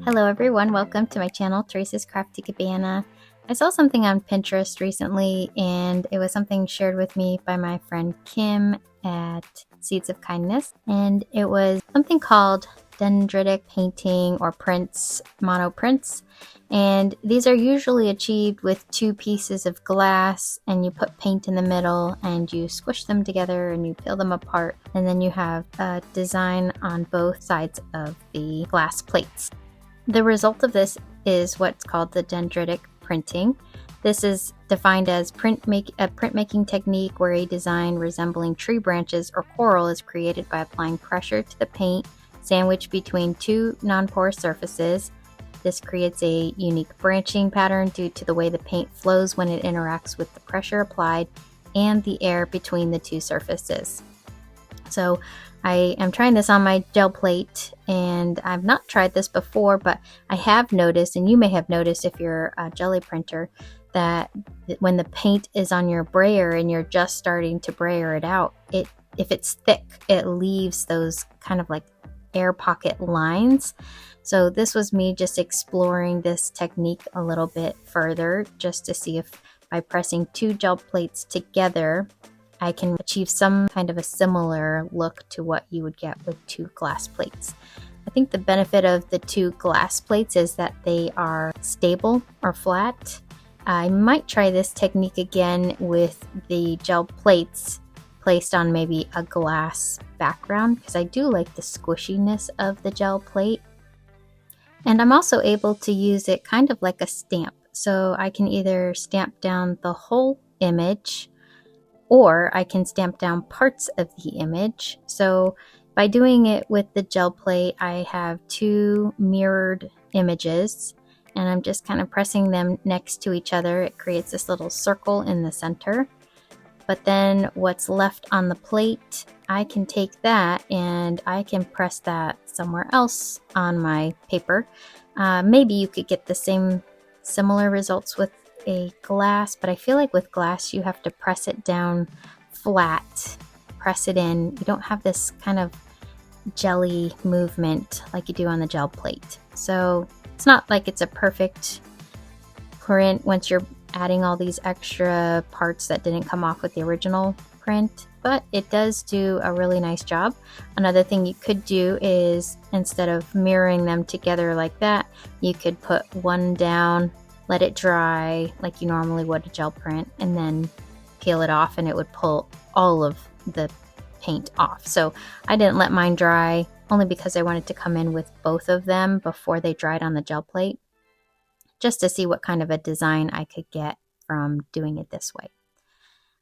Hello everyone, welcome to my channel, Teresa's Crafty Cabana. I saw something on Pinterest recently and it was something shared with me by my friend Kim at Seeds of Kindness, and it was something called Dendritic painting or prints, mono prints, and these are usually achieved with two pieces of glass and you put paint in the middle and you squish them together and you peel them apart, and then you have a design on both sides of the glass plates. The result of this is what's called the dendritic printing. This is defined as a printmaking technique where a design resembling tree branches or coral is created by applying pressure to the paint sandwiched between two non-porous surfaces. This creates a unique branching pattern due to the way the paint flows when it interacts with the pressure applied and the air between the two surfaces. So I am trying this on my gel plate, and I've not tried this before, but I have noticed, and you may have noticed if you're a jelly printer, that when the paint is on your brayer and you're just starting to brayer it out, if it's thick, it leaves those kind of like air pocket lines. So this was me just exploring this technique a little bit further, just to see if by pressing two gel plates together, I can achieve some kind of a similar look to what you would get with two glass plates. I think the benefit of the two glass plates is that they are stable or flat. I might try this technique again with the gel plates placed on maybe a glass background, because I do like the squishiness of the gel plate. And I'm also able to use it kind of like a stamp. So I can either stamp down the whole image, or I can stamp down parts of the image. So by doing it with the gel plate, I have two mirrored images, and I'm just kind of pressing them next to each other. It creates this little circle in the center. But then what's left on the plate, I can take that and I can press that somewhere else on my paper. Maybe you could get the similar results with a glass, but I feel like with glass you have to press it down flat, press it in. You don't have this kind of jelly movement like you do on the gel plate. So it's not like it's a perfect print once you're adding all these extra parts that didn't come off with the original print, but it does do a really nice job. Another thing you could do is, instead of mirroring them together like that, you could put one down, let it dry like you normally would a gel print, and then peel it off and it would pull all of the paint off. So I didn't let mine dry only because I wanted to come in with both of them before they dried on the gel plate, just to see what kind of a design I could get from doing it this way.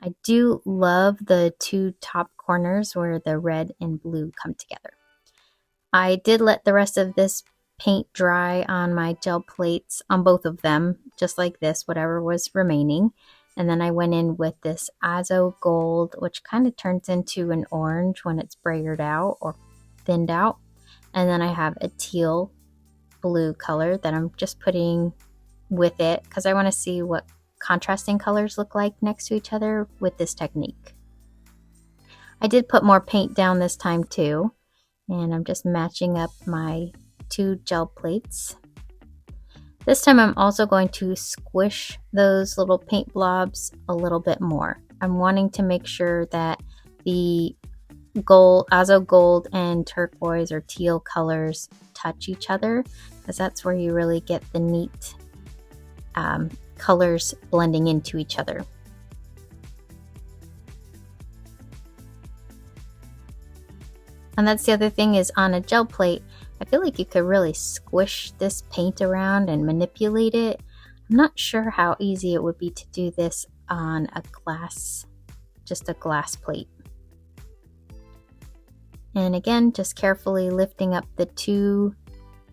I do love the two top corners where the red and blue come together. I did let the rest of this paint dry on my gel plates, on both of them, just like this, whatever was remaining. And then I went in with this Iriscent gold, which kind of turns into an orange when it's brayered out or thinned out. And then I have a teal blue color that I'm just putting with it because I want to see what contrasting colors look like next to each other with this technique. I did put more paint down this time too, and I'm just matching up my two gel plates. This time I'm also going to squish those little paint blobs a little bit more. I'm wanting to make sure that the Iriscent gold and turquoise or teal colors touch each other, because that's where you really get the neat colors blending into each other. And that's the other thing, is on a gel plate, I feel like you could really squish this paint around and manipulate it. I'm not sure how easy it would be to do this on a glass, just a glass plate. And again, just carefully lifting up the two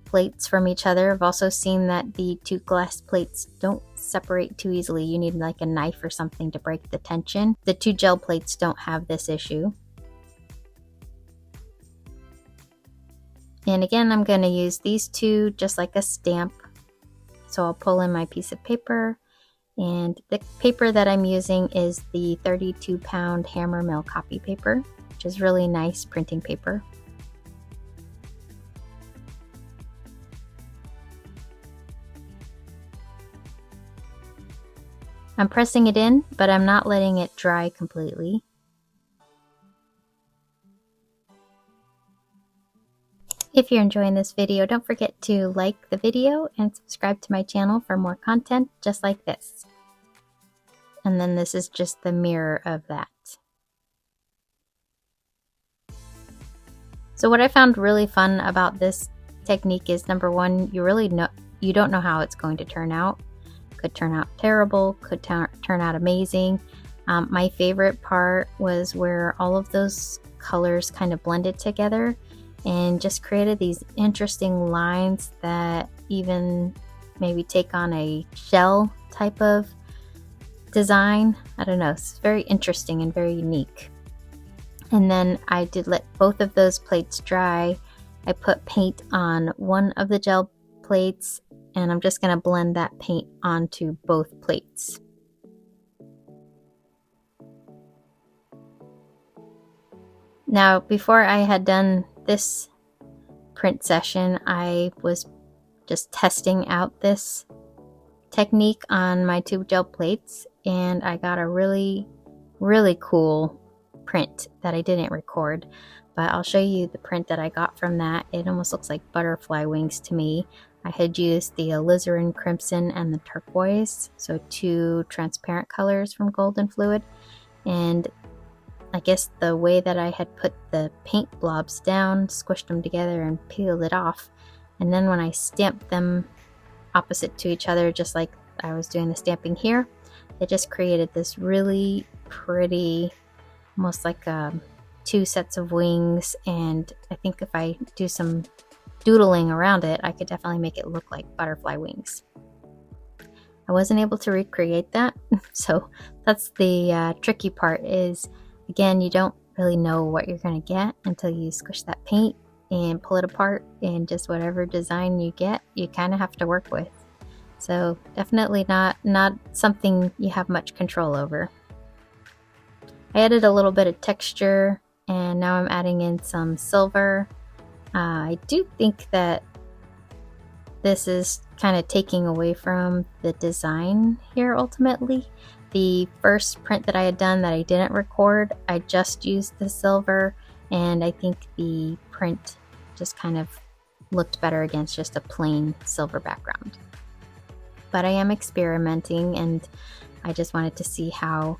plates from each other. I've also seen that the two glass plates don't separate too easily. You need like a knife or something to break the tension. The two gel plates don't have this issue. And again, I'm going to use these two just like a stamp. So I'll pull in my piece of paper, and the paper that I'm using is the 32-pound hammer mill copy paper, which is really nice printing paper. I'm pressing it in, but I'm not letting it dry completely. If you're enjoying this video, don't forget to like the video and subscribe to my channel for more content just like this. And then this is just the mirror of that. So what I found really fun about this technique is, number one, you don't know how it's going to turn out. Could turn out terrible, could turn out amazing. My favorite part was where all of those colors kind of blended together and just created these interesting lines that even maybe take on a shell type of design. I don't know, it's very interesting and very unique. And then I did let both of those plates dry. I put paint on one of the gel plates, and I'm just going to blend that paint onto both plates. Now, before I had done this print session, I was just testing out this technique on my tube gel plates, and I got a really, really cool print that I didn't record, but I'll show you the print that I got from that. It almost looks like butterfly wings to me. I had used the alizarin crimson and the turquoise, so two transparent colors from Golden Fluid, and I guess the way that I had put the paint blobs down, squished them together and peeled it off, and then when I stamped them opposite to each other, just like I was doing the stamping here, it just created this really pretty, almost like two sets of wings. And I think if I do some doodling around it, I could definitely make it look like butterfly wings. I wasn't able to recreate that, so that's the tricky part is, again, you don't really know what you're going to get until you squish that paint and pull it apart, and just whatever design you get, you kind of have to work with. So definitely not something you have much control over. I added a little bit of texture, and now I'm adding in some silver. I do think that this is kind of taking away from the design here ultimately. The first print that I had done that I didn't record, I just used the silver, and I think the print just kind of looked better against just a plain silver background. But I am experimenting, and I just wanted to see how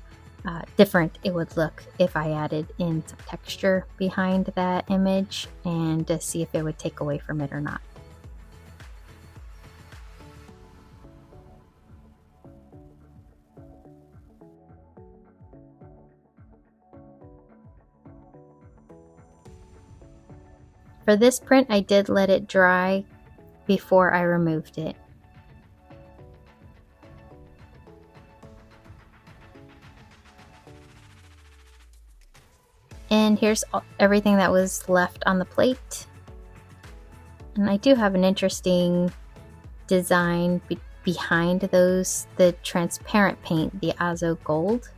different it would look if I added in some texture behind that image, and to see if it would take away from it or not. For this print, I did let it dry before I removed it. And here's everything that was left on the plate. And I do have an interesting design behind those, the transparent paint, the Azo Gold.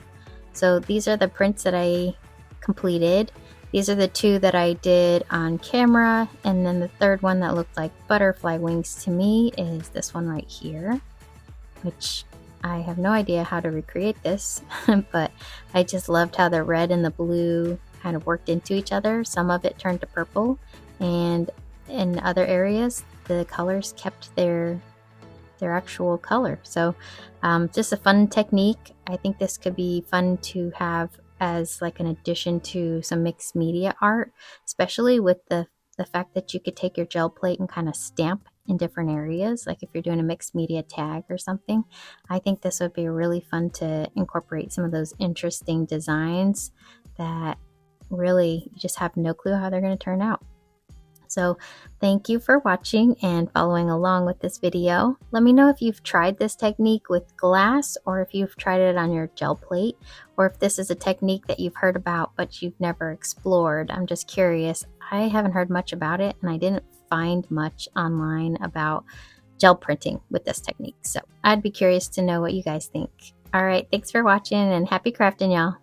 So these are the prints that I completed. These are the two that I did on camera, and then the third one that looked like butterfly wings to me is this one right here, which I have no idea how to recreate this, but I just loved how the red and the blue kind of worked into each other. Some of it turned to purple, and in other areas the colors kept their actual color. So just a fun technique. I think this could be fun to have as like an addition to some mixed media art, especially with the fact that you could take your gel plate and kind of stamp in different areas. Like if you're doing a mixed media tag or something, I think this would be really fun to incorporate some of those interesting designs that really you just have no clue how they're going to turn out. So thank you for watching and following along with this video. Let me know if you've tried this technique with glass, or if you've tried it on your gel plate, or if this is a technique that you've heard about but you've never explored. I'm just curious. I haven't heard much about it, and I didn't find much online about gel printing with this technique. So I'd be curious to know what you guys think. All right, thanks for watching, and happy crafting, y'all.